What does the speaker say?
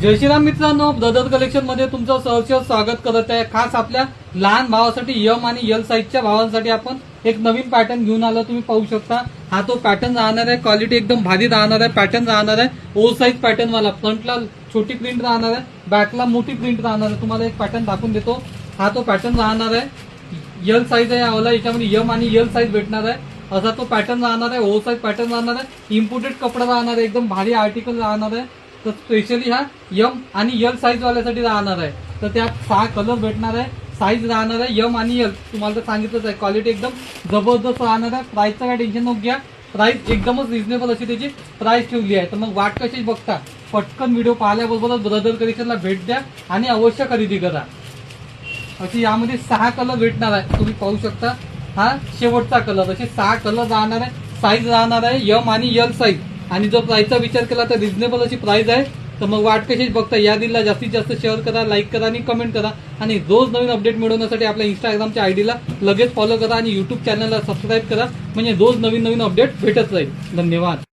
जय श्रीराम मित्रांनो, brother collection मध्ये तुमचं सहर्ष स्वागत करत आहे। खास आपल्या लहान भावासाठी एम आणि एल साईजच्या भावांसाठी आपण एक नवीन पॅटर्न घेऊन आलो। तुम्ही पाहू शकता हा तो पॅटर्न राहणार आहे। क्वालिटी एकदम भारी राहणार आहे। पॅटर्न राहणार आहे ओ साईज पॅटर्न वाला। फ्रंटला छोटी प्रिंट राहणार आहे, बॅकला मोठी प्रिंट राहणार आहे। तुम्हाला एक पॅटर्न दाखवून देतो। हा तो पॅटर्न राहणार आहे। एल साईज आहे यावाला, याच्यामध्ये एम आणि एल साईज भेटणार आहे। असा तो पॅटर्न राहणार आहे। ओ साईज पॅटर्न राहणार आहे। इम्पोर्टेड कपडा राहणार आहे। एकदम भारी आर्टिकल राहणार आहे। तर स्पेशली हा एम आणि एल साईज वाल्यासाठी राहणार आहे। तर त्यात 6 कलर भेटणार आहे। साईज राहणार आहे एम आणि एल। तुम्हाला तर सांगितलंच आहे, क्वालिटी एकदम जबरदस्त राहणार आहे। प्राइसचं काय टेन्शन नको घ्या, प्राइस एकदमच रिजनेबल अशी त्याची प्राइस ठेवली आहे। तर मग वाट कशी बघता, पटकन व्हिडिओ पाहिल्याबरोबरच ब्रदर कलेक्शनला भेट द्या आणि अवश्य खरेदी करा। अशी यामध्ये 6 कलर भेटणार आहे। तुम्ही पाहू शकता हा शेवटचा कलर। असे 6 कलर राहणार आहे। साईज राहणार आहे एम आणि एल साईज। आणि जो प्राइसचा विचार केला तर रिजनेबल अशी प्राइस आहे। तर मग वाट कशीच बघता, या दिलला जास्तीत जास्त शेअर करा, लाईक करा आणि कमेंट करा। आणि रोज नवीन अपडेट मिळवण्यासाठी आपल्या इंस्टाग्रामच्या आयडीला लगेच फॉलो करा आणि युट्यूब चॅनलला सबस्क्राईब करा, म्हणजे रोज नवीन अपडेट भेटत राहील। धन्यवाद।